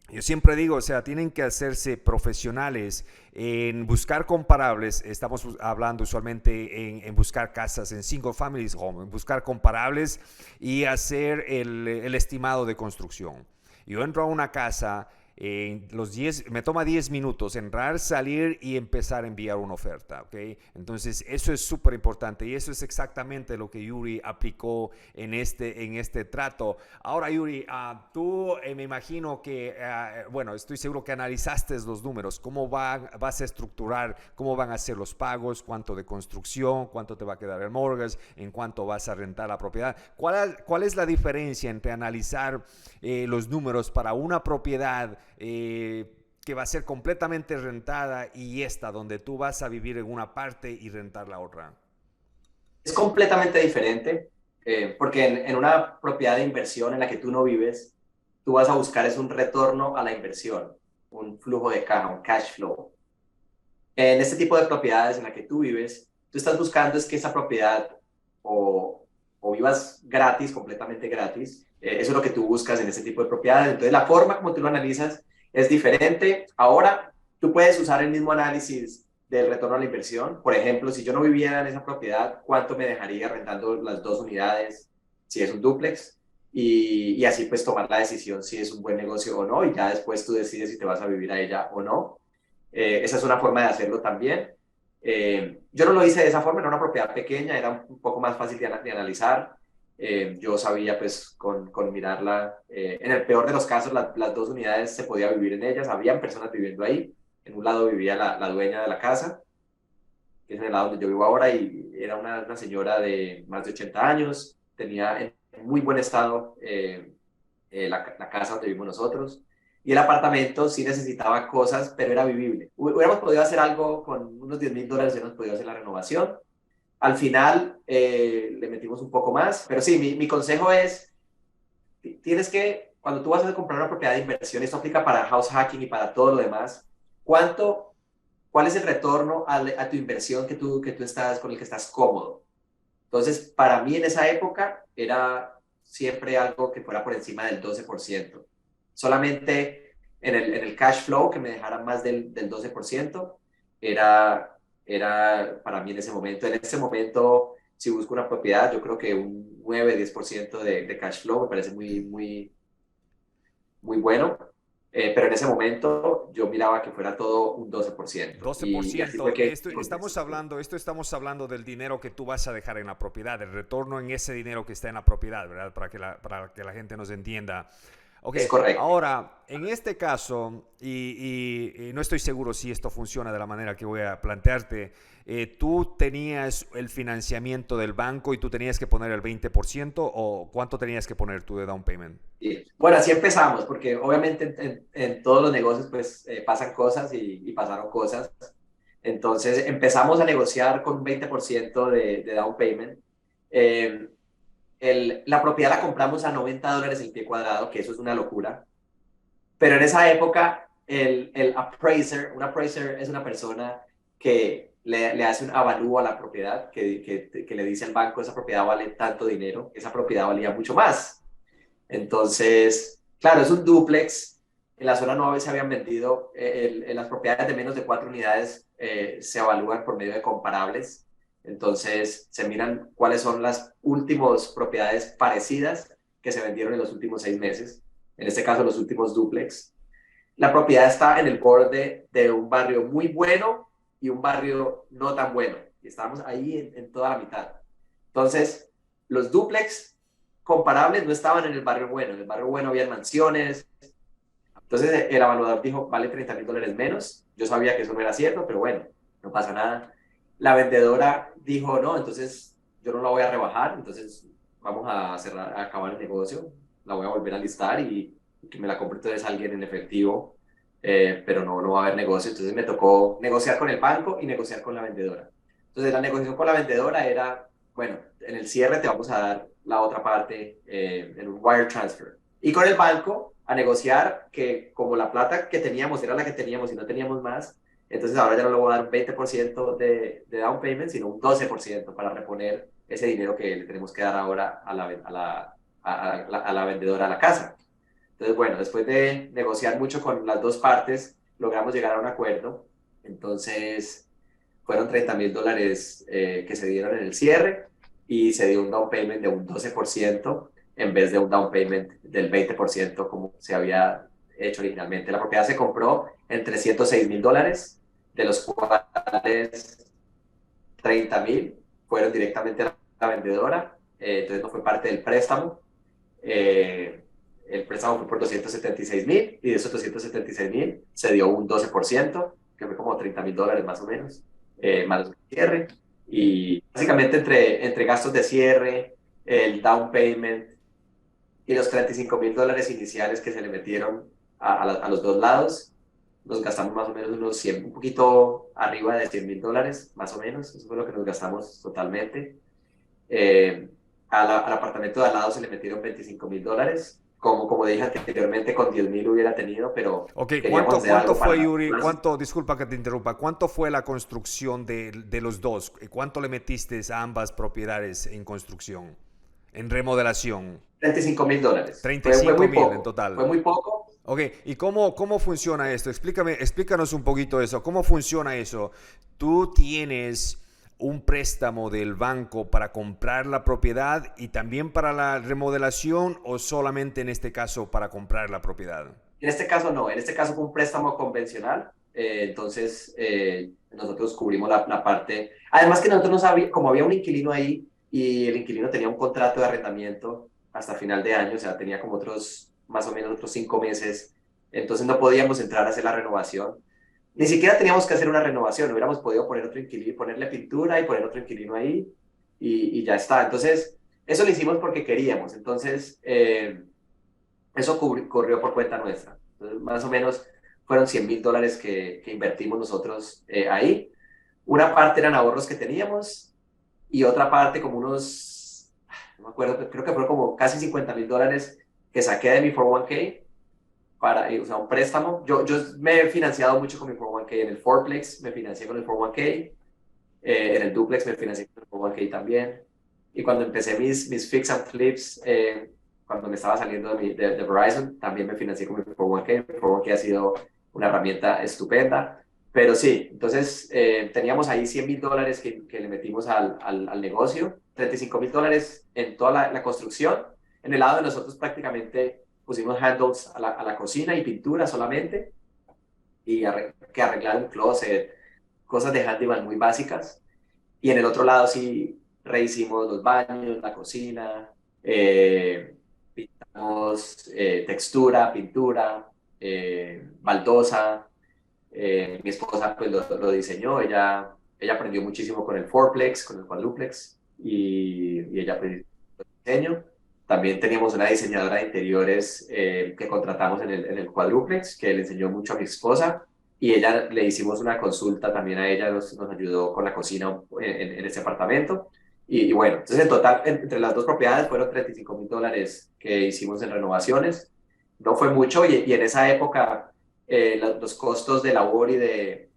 Yo siempre digo, o sea, tienen que hacerse profesionales en buscar comparables. Estamos hablando usualmente en buscar casas en single families home, en buscar comparables y hacer el estimado de construcción. Yo entro a una casa, me toma 10 minutos entrar, salir y empezar a enviar una oferta, ¿ok? Entonces eso es súper importante y eso es exactamente lo que Yuri aplicó en este trato. Ahora Yuri, tú me imagino que, bueno, estoy seguro que analizaste los números, cómo vas a estructurar, cómo van a ser los pagos, cuánto de construcción, cuánto te va a quedar el mortgage, en cuánto vas a rentar la propiedad. ¿Cuál es la diferencia entre analizar los números para una propiedad que va a ser completamente rentada y esta donde tú vas a vivir en una parte y rentar la otra? Es completamente diferente, porque en una propiedad de inversión en la que tú no vives, tú vas a buscar es un retorno a la inversión, un flujo de caja, un cash flow. En este tipo de propiedades en la que tú vives, tú estás buscando es que esa propiedad o vivas gratis, completamente gratis. Eso es lo que tú buscas en ese tipo de propiedades. Entonces, la forma como tú lo analizas es diferente. Ahora, tú puedes usar el mismo análisis del retorno a la inversión. Por ejemplo, si yo no viviera en esa propiedad, ¿cuánto me dejaría rentando las 2 unidades si es un dúplex? Y así pues tomar la decisión si es un buen negocio o no, y ya después tú decides si te vas a vivir a ella o no. Esa es una forma de hacerlo también. Yo no lo hice de esa forma, era una propiedad pequeña, era un poco más fácil de analizar. Yo sabía pues con mirarla, en el peor de los casos las 2 unidades se podía vivir en ellas, habían personas viviendo ahí. En un lado vivía la dueña de la casa, que es en el lado donde yo vivo ahora, y era una señora de más de 80 años, tenía en muy buen estado la casa donde vivimos nosotros. Y el apartamento sí necesitaba cosas, pero era vivible. Hubiéramos podido hacer algo con unos $10,000, hubiéramos podido hacer la renovación. Al final le metimos un poco más, pero sí, mi consejo es, tienes que, cuando tú vas a comprar una propiedad de inversión, esto aplica para house hacking y para todo lo demás, ¿cuál es el retorno a tu inversión que tú estás, con el que estás cómodo? Entonces, para mí en esa época era siempre algo que fuera por encima del 12%. Solamente en el cash flow que me dejara más del 12% era para mí en ese momento. En ese momento, si busco una propiedad, yo creo que un 9-10% de cash flow me parece muy, muy, muy bueno. Pero en ese momento yo miraba que fuera todo un 12%. Y así fue 12%, que... esto estamos hablando del dinero que tú vas a dejar en la propiedad, el retorno en ese dinero que está en la propiedad, ¿verdad? Para que la gente nos entienda. Ok, Es correcto. ahora, en este caso, y no estoy seguro si esto funciona de la manera que voy a plantearte, tú tenías el financiamiento del banco y tú tenías que poner el 20% o ¿cuánto tenías que poner tú de down payment? Sí. Bueno, así empezamos, porque obviamente en todos los negocios pues pasan cosas y pasaron cosas. Entonces empezamos a negociar con un 20% de down payment. Eh, la propiedad la compramos a $90 el pie cuadrado, que eso es una locura. Pero en esa época el appraiser. Un appraiser es una persona que le hace un avalúo a la propiedad, que le dice al banco, esa propiedad vale tanto dinero, esa propiedad valía mucho más. Entonces, claro, es un dúplex. En la zona 9 se habían vendido, las propiedades de menos de 4 unidades se evalúan por medio de comparables. Entonces, se miran cuáles son las últimas propiedades parecidas que se vendieron en los últimos 6 meses. En este caso, los últimos dúplex. La propiedad está en el borde de un barrio muy bueno y un barrio no tan bueno. Y estábamos ahí en toda la mitad. Entonces, los dúplex comparables no estaban en el barrio bueno. En el barrio bueno había mansiones. Entonces, el evaluador dijo, vale $30,000 menos. Yo sabía que eso no era cierto, pero bueno, no pasa nada. La vendedora dijo, no, entonces yo no la voy a rebajar, entonces vamos a cerrar, a acabar el negocio. La voy a volver a listar y que me la compre entonces alguien en efectivo, pero no va a haber negocio. Entonces me tocó negociar con el banco y negociar con la vendedora. Entonces la negociación con la vendedora era, bueno, en el cierre te vamos a dar la otra parte en un wire transfer. Y con el banco a negociar que como la plata que teníamos era la que teníamos y no teníamos más, entonces ahora ya no le voy a dar un 20% de down payment, sino un 12% para reponer ese dinero que le tenemos que dar ahora a la vendedora a la casa. Entonces, bueno, después de negociar mucho con las dos partes, logramos llegar a un acuerdo. Entonces, fueron $30,000 que se dieron en el cierre y se dio un down payment de un 12% en vez de un down payment del 20% como se había hecho originalmente. La propiedad se compró en $306,000, de los cuales 30,000 fueron directamente a la vendedora, entonces no fue parte del préstamo. El préstamo fue por 276,000 y de esos 276,000 se dio un 12%, que fue como $30,000 más o menos, más el cierre. Y básicamente entre gastos de cierre, el down payment y los $35,000 iniciales que se le metieron a los dos lados, nos gastamos más o menos unos 100, un poquito arriba de $100,000, más o menos. Eso fue lo que nos gastamos totalmente. Al apartamento de al lado se le metieron $25,000. Como dije anteriormente, con 10,000 hubiera tenido, pero Ok, queríamos ¿cuánto, hacer cuánto algo fue, para Yuri? más. ¿Cuánto, disculpa que te interrumpa, cuánto fue la construcción de los dos? ¿Cuánto le metiste a ambas propiedades en construcción, en remodelación? $35,000. Fue $35,000 muy en poco. total. Fue muy poco. Ok, ¿y cómo funciona esto? Explícanos un poquito eso. ¿Cómo funciona eso? ¿Tú tienes un préstamo del banco para comprar la propiedad y también para la remodelación o solamente en este caso para comprar la propiedad? En este caso no, en este caso fue un préstamo convencional, entonces nosotros cubrimos la parte, además que nosotros no sabíamos, como había un inquilino ahí y el inquilino tenía un contrato de arrendamiento hasta final de año, o sea, tenía como más o menos otros 5 meses, entonces no podíamos entrar a hacer la renovación, ni siquiera teníamos que hacer una renovación, hubiéramos podido poner otro inquilino, ponerle pintura y poner otro inquilino ahí y ya está, entonces eso lo hicimos porque queríamos, entonces eso corrió por cuenta nuestra. Entonces, más o menos fueron $100,000 que invertimos nosotros ahí. Una parte eran ahorros que teníamos y otra parte como no me acuerdo, creo que fueron como casi $50,000 que saqué de mi 401k para, o sea, un préstamo. Yo me he financiado mucho con mi 401k. En el fourplex me financié con el 401k, en el duplex me financié con el 401k también. Y cuando empecé mis fix and flips, cuando me estaba saliendo de Verizon, también me financié con mi 401k. Mi 401k ha sido una herramienta estupenda. Pero sí, entonces teníamos ahí $100,000 que le metimos al negocio, $35,000 en toda la construcción. En el lado de nosotros prácticamente pusimos handles a la cocina y pintura solamente, y que arreglar un closet, cosas de handyman muy básicas. Y en el otro lado sí rehicimos los baños, la cocina, pintamos textura, pintura, baldosa. Mi esposa pues lo diseñó, ella aprendió muchísimo con el fourplex, con el quadruplex, y ella pues diseño. También teníamos una diseñadora de interiores que contratamos en el quadruplex, que le enseñó mucho a mi esposa, y ella le hicimos una consulta también a ella, nos ayudó con la cocina en ese apartamento. Y bueno, entonces en total, entre las dos propiedades fueron $35,000 que hicimos en renovaciones. No fue mucho, y en esa época los costos de labor y de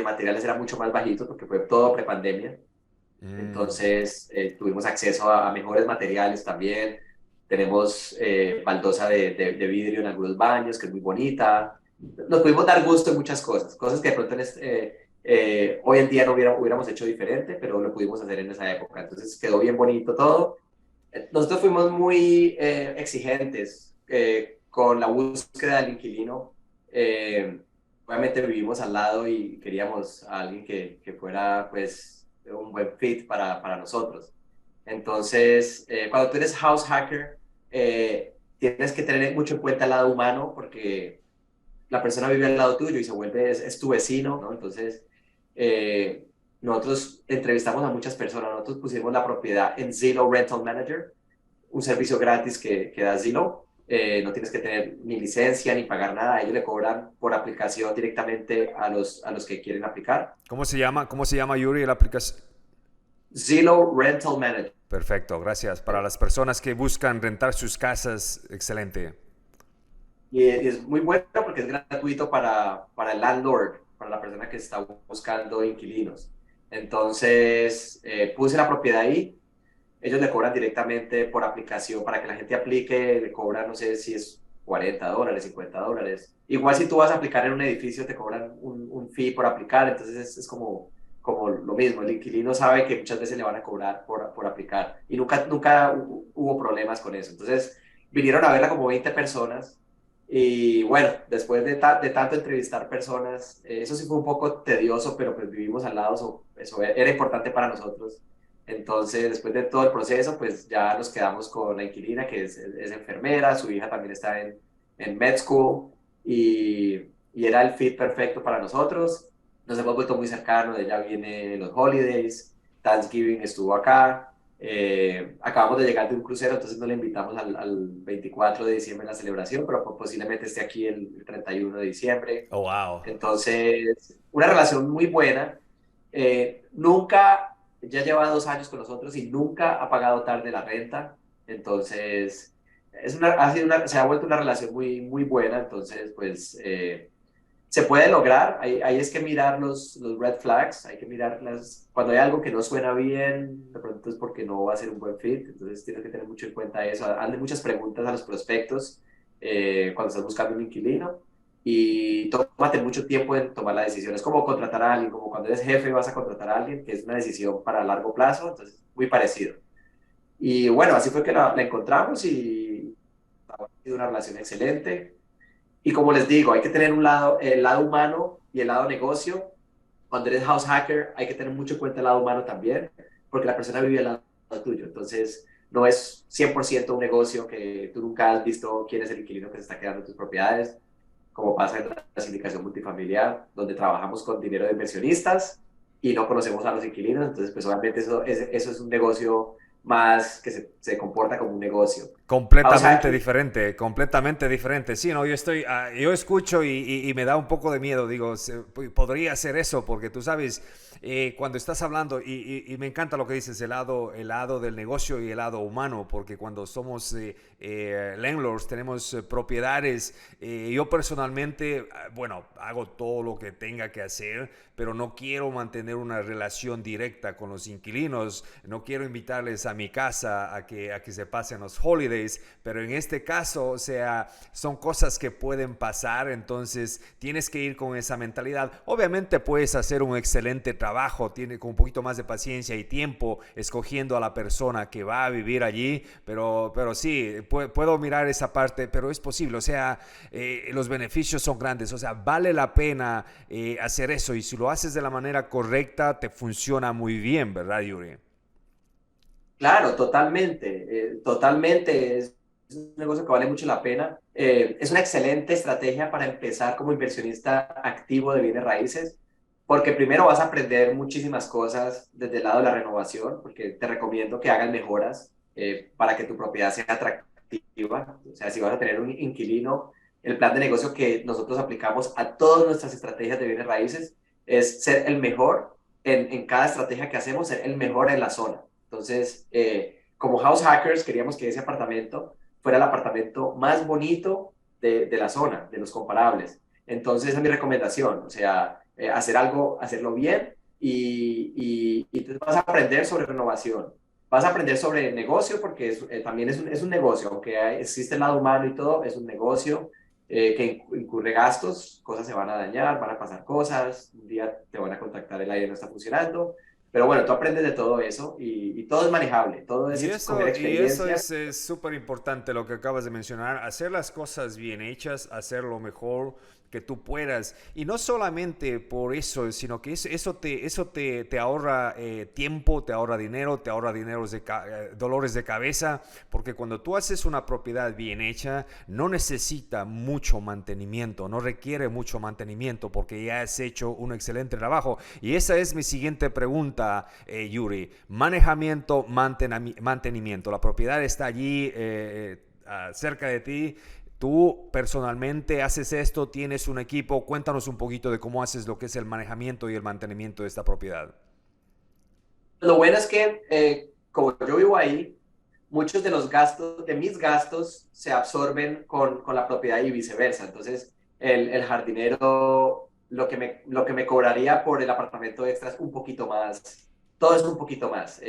materiales eran mucho más bajitos porque fue todo prepandemia. Mm. Entonces tuvimos acceso a mejores materiales también. Tenemos baldosa de vidrio en algunos baños, que es muy bonita. Nos pudimos dar gusto en muchas cosas, cosas que de pronto hoy en día no hubiéramos hecho diferente, pero lo pudimos hacer en esa época. Entonces quedó bien bonito todo. Nosotros fuimos muy exigentes con la búsqueda del inquilino. Obviamente vivimos al lado y queríamos a alguien que fuera pues un buen fit para nosotros. Entonces, cuando tú eres house hacker, tienes que tener mucho en cuenta el lado humano porque la persona vive al lado tuyo y se vuelve, es tu vecino, ¿no? Entonces, eh, nosotros entrevistamos a muchas personas, nosotros pusimos la propiedad en Zillow Rental Manager, un servicio gratis que da Zillow. No tienes que tener ni licencia ni pagar nada. Ellos le cobran por aplicación directamente a los que quieren aplicar. ¿Cómo se llama? ¿Cómo se llama, Yuri, la aplicación? Zillow Rental Manager. Perfecto, gracias. Para las personas que buscan rentar sus casas, excelente. Y es muy bueno porque es gratuito para el landlord, para la persona que está buscando inquilinos. Entonces, puse la propiedad ahí. Ellos le cobran directamente por aplicación, para que la gente aplique, le cobran, no sé si es $40, $50. Igual si tú vas a aplicar en un edificio, te cobran un fee por aplicar, entonces es como lo mismo, el inquilino sabe que muchas veces le van a cobrar por aplicar y nunca hubo problemas con eso. Entonces vinieron a verla como 20 personas y bueno, después de tanto entrevistar personas, eso sí fue un poco tedioso, pero pues vivimos al lado, eso era importante para nosotros. Entonces, después de todo el proceso, pues ya nos quedamos con la inquilina, que es enfermera, su hija también está en med school y era el fit perfecto para nosotros. Nos hemos vuelto muy cercanos, ella viene en los holidays, Thanksgiving estuvo acá, acabamos de llegar de un crucero, entonces no le invitamos al 24 de diciembre en la celebración, pero posiblemente esté aquí el 31 de diciembre. Oh, wow. Entonces, una relación muy buena. Nunca, ya lleva 2 años con nosotros y nunca ha pagado tarde la renta. Entonces, se ha vuelto una relación muy, muy buena. Entonces, pues, se puede lograr. Ahí es que mirar los red flags. Hay que mirarlas. Cuando hay algo que no suena bien, de pronto es porque no va a ser un buen fit. Entonces, tienes que tener mucho en cuenta eso. Hazle muchas preguntas a los prospectos cuando estás buscando un inquilino y tómate mucho tiempo en tomar la decisión. Es como contratar a alguien, como cuando eres jefe y vas a contratar a alguien, que es una decisión para largo plazo, entonces muy parecido. Y bueno, así fue que la encontramos y ha sido una relación excelente. Y como les digo, hay que tener el lado humano y el lado negocio. Cuando eres house hacker, hay que tener mucho en cuenta el lado humano también, porque la persona vive al lado tuyo. Entonces, no es 100% un negocio que tú nunca has visto quién es el inquilino que se está quedando en tus propiedades, como pasa en la sindicación multifamiliar, donde trabajamos con dinero de inversionistas y no conocemos a los inquilinos. Entonces, pues obviamente eso es un negocio más que se comporta como un negocio. House Completamente hacking, diferente, completamente diferente. Sí, no, yo escucho y me da un poco de miedo. Digo, podría ser eso, porque tú sabes, cuando estás hablando, y me encanta lo que dices, el lado del negocio y el lado humano, porque cuando somos landlords, tenemos propiedades. Yo personalmente, bueno, hago todo lo que tenga que hacer, pero no quiero mantener una relación directa con los inquilinos. No quiero invitarles a mi casa a que se pasen los holidays, pero en este caso, o sea, son cosas que pueden pasar, entonces tienes que ir con esa mentalidad. Obviamente puedes hacer un excelente trabajo, tiene con un poquito más de paciencia y tiempo escogiendo a la persona que va a vivir allí, pero sí, puedo mirar esa parte, pero es posible, o sea, los beneficios son grandes, o sea, vale la pena hacer eso y si lo haces de la manera correcta, te funciona muy bien, ¿verdad, Yuri? claro, totalmente. Es un negocio que vale mucho la pena. Es una excelente estrategia para empezar como inversionista activo de bienes raíces, porque primero vas a aprender muchísimas cosas desde el lado de la renovación, porque te recomiendo que hagas mejoras para que tu propiedad sea atractiva. O sea, si vas a tener un inquilino, el plan de negocio que nosotros aplicamos a todas nuestras estrategias de bienes raíces es ser el mejor en cada estrategia que hacemos, ser el mejor en la zona. Entonces, como house hackers, queríamos que ese apartamento fuera el apartamento más bonito de la zona, de los comparables. Entonces, esa es mi recomendación, o sea, hacer algo, hacerlo bien y entonces vas a aprender sobre renovación. Vas a aprender sobre negocio porque también es un negocio, aunque existe el lado humano y todo, es un negocio que incurre gastos, cosas se van a dañar, van a pasar cosas, un día te van a contactar, el aire no está funcionando, pero bueno, tú aprendes de todo eso y todo es manejable, todo es coger Y eso experiencia. es súper importante lo que acabas de mencionar, hacer las cosas bien hechas, hacer lo mejor que tú puedas. Y no solamente por eso, sino que te ahorra tiempo, te ahorra dinero, dolores de cabeza, porque cuando tú haces una propiedad bien hecha, no necesita mucho mantenimiento, no requiere mucho mantenimiento, porque ya has hecho un excelente trabajo. Y esa es mi siguiente pregunta, Yuri. Manejamiento, mantenimiento. La propiedad está allí cerca de ti. Tú personalmente haces esto, tienes un equipo. Cuéntanos un poquito de cómo haces lo que es el manejamiento y el mantenimiento de esta propiedad. Lo bueno es que como yo vivo ahí, muchos de los gastos, de mis gastos, se absorben con la propiedad y viceversa. Entonces, el jardinero, lo que me cobraría por el apartamento extra es un poquito más, todo es un poquito más.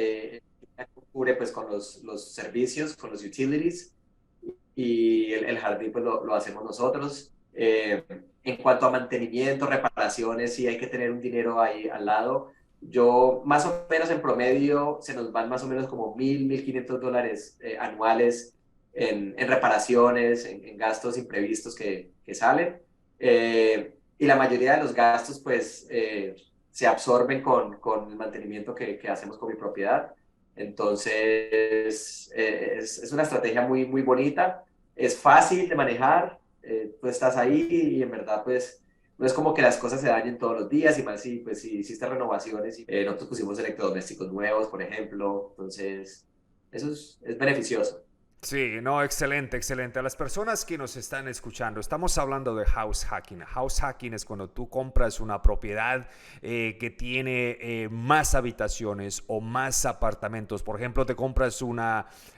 Cubre pues con los servicios, con los utilities, y el jardín pues lo hacemos nosotros. En cuanto a mantenimiento, reparaciones, sí hay que tener un dinero ahí al lado. Yo, más o menos en promedio, se nos van más o menos como 1.000, 1.500 dólares anuales en reparaciones, en gastos imprevistos que salen. Y la mayoría de los gastos, pues, se absorben con el mantenimiento que hacemos con mi propiedad. Entonces, es una estrategia muy, muy bonita, es fácil de manejar, tú estás ahí y en verdad, pues, no es como que las cosas se dañen todos los días y más si, pues, si hiciste renovaciones y nosotros pusimos electrodomésticos nuevos, por ejemplo, entonces, eso es beneficioso. Sí, no, excelente, excelente. A las personas que nos están escuchando, estamos hablando de house hacking. House hacking es cuando tú compras una propiedad que tiene más habitaciones o más apartamentos. Por ejemplo, te compras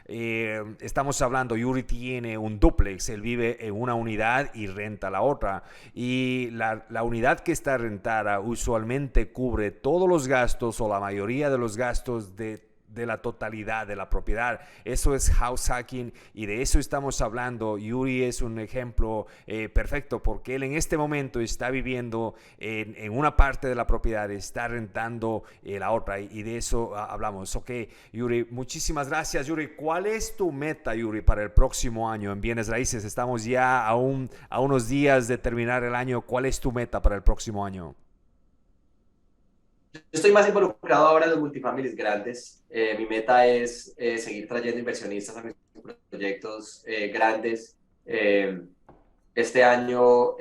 estamos hablando, Yuri tiene un duplex, él vive en una unidad y renta la otra. Y la unidad que está rentada usualmente cubre todos los gastos o la mayoría de los gastos de la totalidad de la propiedad. Eso es house hacking y de eso estamos hablando. Yuri es un ejemplo perfecto porque él en este momento está viviendo en una parte de la propiedad, está rentando la otra y de eso hablamos. Ok, Yuri, muchísimas gracias, Yuri. ¿Cuál es tu meta, Yuri, para el próximo año en bienes raíces? Estamos ya a unos días de terminar el año. ¿Cuál es tu meta para el próximo año? Yo estoy más involucrado ahora en los multifamilies grandes. Mi meta es seguir trayendo inversionistas a mis proyectos grandes. Este año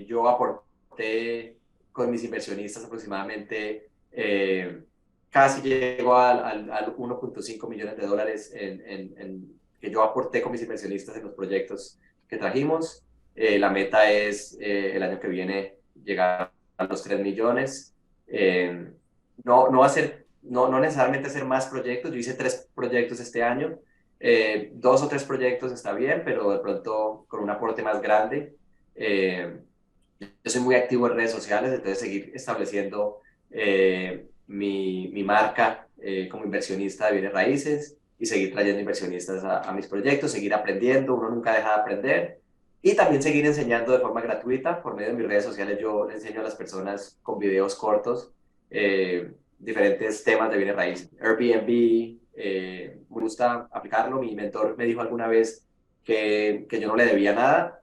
yo aporté con mis inversionistas aproximadamente, casi llego al 1.5 millones de dólares que yo aporté con mis inversionistas en los proyectos que trajimos. La meta es el año que viene llegar a los 3 millones. No hacer, no necesariamente hacer más proyectos. Yo hice 3 proyectos este año. 2 o 3 proyectos está bien, pero de pronto con un aporte más grande. Yo soy muy activo en redes sociales, entonces seguir estableciendo mi marca como inversionista de bienes raíces y seguir trayendo inversionistas a mis proyectos, seguir aprendiendo, uno nunca deja de aprender y también seguir enseñando de forma gratuita por medio de mis redes sociales. Yo le enseño a las personas con videos cortos diferentes temas de bienes raíces. Airbnb, me gusta aplicarlo. Mi mentor me dijo alguna vez que yo no le debía nada,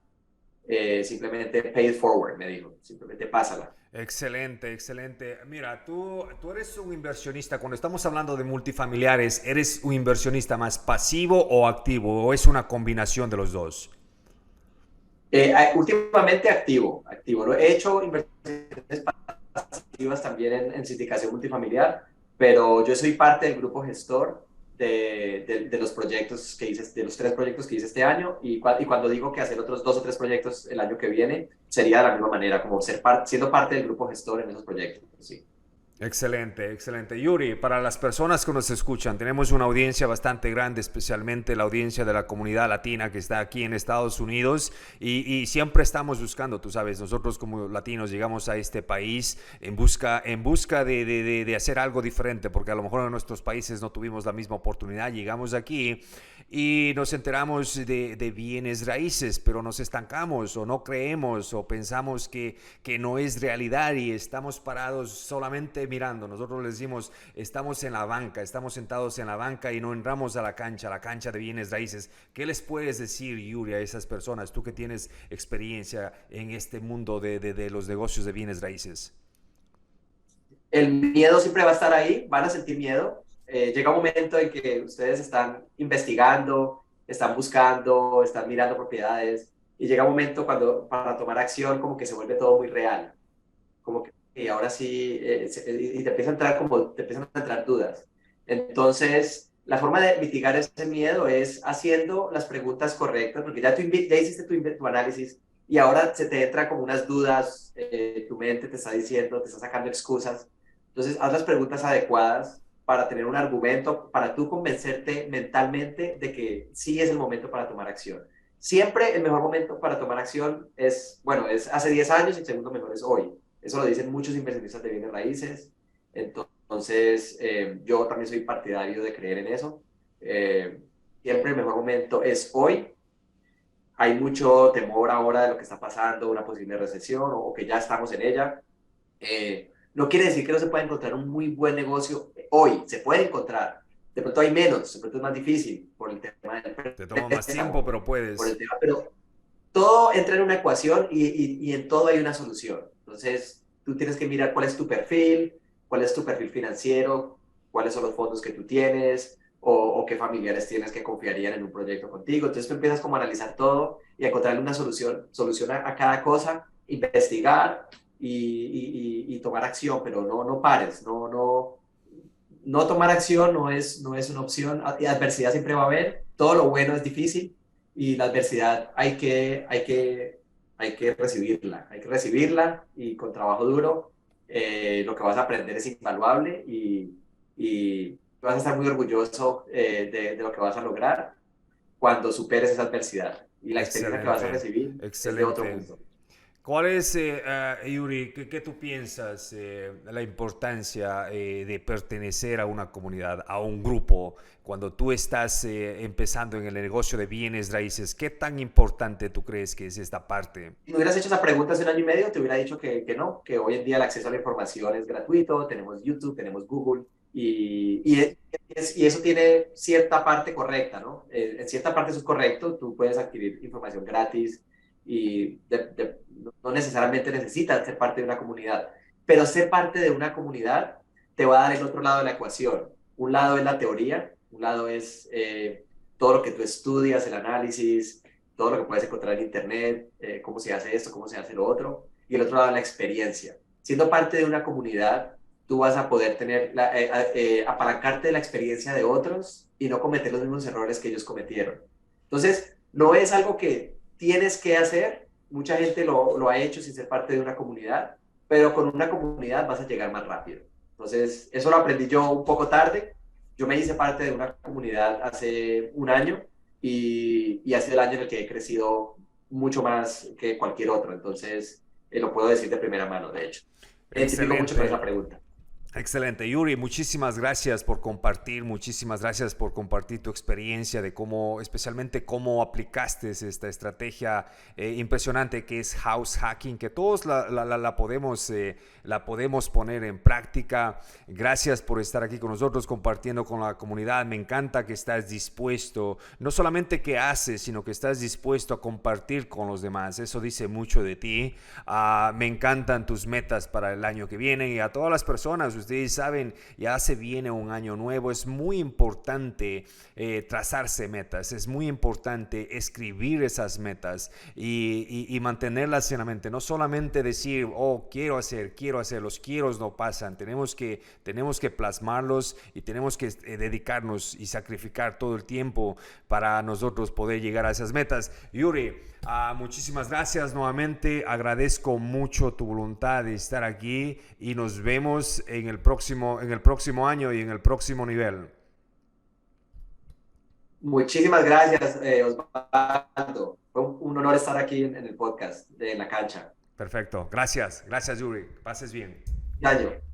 simplemente pay it forward, me dijo, simplemente pásala. Excelente, excelente. Mira, tú eres un inversionista, cuando estamos hablando de multifamiliares, ¿eres un inversionista más pasivo o activo o es una combinación de los dos? Últimamente activo, activo. Lo he hecho inversiones pasivas también en sindicación multifamiliar, pero yo soy parte del grupo gestor de los proyectos que hice, de los 3 proyectos que hice este año, y cuando digo que hacer otros 2 o 3 proyectos el año que viene, sería de la misma manera, como siendo parte del grupo gestor en esos proyectos. Sí. Excelente, excelente. Yuri, para las personas que nos escuchan, tenemos una audiencia bastante grande, especialmente la audiencia de la comunidad latina que está aquí en Estados Unidos y siempre estamos buscando, tú sabes, nosotros como latinos llegamos a este país en busca de hacer algo diferente, porque a lo mejor en nuestros países no tuvimos la misma oportunidad, llegamos aquí y nos enteramos de bienes raíces, pero nos estancamos o no creemos o pensamos que no es realidad y estamos parados solamente mirando. Nosotros les decimos, estamos en la banca, estamos sentados en la banca y no entramos a la cancha de bienes raíces. ¿Qué les puedes decir, Yuri, a esas personas, tú que tienes experiencia en este mundo de los negocios de bienes raíces? El miedo siempre va a estar ahí, van a sentir miedo. Llega un momento en que ustedes están investigando, están buscando, están mirando propiedades y llega un momento cuando para tomar acción como que se vuelve todo muy real, como que y ahora sí, y te empiezan a entrar te empiezan a entrar dudas. Entonces, la forma de mitigar ese miedo es haciendo las preguntas correctas, porque ya hiciste tu análisis y ahora se te entra como unas dudas, tu mente te está diciendo, te está sacando excusas. Entonces, haz las preguntas adecuadas para tener un argumento, para tú convencerte mentalmente de que sí es el momento para tomar acción. Siempre el mejor momento para tomar acción es, bueno, es hace 10 años y el segundo mejor es hoy. Eso lo dicen muchos inversionistas de bienes raíces. Entonces, yo también soy partidario de creer en eso. Eh, Siempre el mejor momento es hoy. Hay mucho temor ahora de lo que está pasando, una posible recesión o que ya estamos en ella. No quiere decir que no se pueda encontrar un muy buen negocio hoy. Se puede encontrar. De pronto hay menos, de pronto es más difícil por el tema del Te toma más tiempo, préstamo, pero por el puedes. tema, pero todo entra en una ecuación y en todo hay una solución. Entonces, tú tienes que mirar cuál es tu perfil financiero, cuáles son los fondos que tú tienes o qué familiares tienes que confiarían en un proyecto contigo. Entonces, tú empiezas como a analizar todo y a encontrarle una solución a cada cosa, investigar y tomar acción, pero no pares, no tomar acción no es una opción. Y adversidad siempre va a haber, todo lo bueno es difícil y la adversidad hay que hay que recibirla y con trabajo duro lo que vas a aprender es invaluable y vas a estar muy orgulloso de lo que vas a lograr cuando superes esa adversidad y la experiencia que vas a Excelente, recibir es de otro excelente. mundo. ¿Cuál es, Yuri, qué tú piensas la importancia de pertenecer a una comunidad, a un grupo, cuando tú estás empezando en el negocio de bienes raíces? ¿Qué tan importante tú crees que es esta parte? Si me hubieras hecho esa pregunta hace un año y medio, te hubiera dicho que no, que hoy en día el acceso a la información es gratuito, tenemos YouTube, tenemos Google, y eso tiene cierta parte correcta, ¿no? En cierta parte eso es correcto, tú puedes adquirir información gratis y no necesariamente necesitas ser parte de una comunidad, pero ser parte de una comunidad te va a dar el otro lado de la ecuación. Un lado es la teoría, un lado es todo lo que tú estudias, el análisis, todo lo que puedes encontrar en internet, cómo se hace esto, cómo se hace lo otro, y el otro lado la experiencia. Siendo parte de una comunidad, tú vas a poder apalancarte de la experiencia de otros y no cometer los mismos errores que ellos cometieron. Entonces, no es algo que tienes que hacer, mucha gente lo ha hecho sin ser parte de una comunidad, pero con una comunidad vas a llegar más rápido. Entonces, eso lo aprendí yo un poco tarde. Yo me hice parte de una comunidad hace un año y ha sido el año en el que he crecido mucho más que cualquier otro. Entonces, lo puedo decir de primera mano, de hecho. Me identifico mucho con esa Excelente. pregunta. Excelente, Yuri, muchísimas gracias por compartir tu experiencia de cómo, especialmente cómo aplicaste esta estrategia impresionante que es house hacking, que todos la podemos poner en práctica. Gracias por estar aquí con nosotros compartiendo con la comunidad. Me encanta que estás dispuesto, no solamente que haces, sino que estás dispuesto a compartir con los demás. Eso dice mucho de ti. Me encantan tus metas para el año que viene y a todas las personas. Ustedes saben, ya se viene un año nuevo, es muy importante trazarse metas, es muy importante escribir esas metas y mantenerlas en la mente, no solamente decir, oh, quiero hacer, los quieros no pasan, tenemos que plasmarlos y tenemos que dedicarnos y sacrificar todo el tiempo para nosotros poder llegar a esas metas. Yuri, Muchísimas gracias nuevamente. Agradezco mucho tu voluntad de estar aquí y nos vemos en el próximo año y en el próximo nivel. Muchísimas gracias, Osvaldo. Fue un honor estar aquí en el podcast de En la Cancha. Perfecto. Gracias. Gracias, Yuri. Pases bien. Yayo.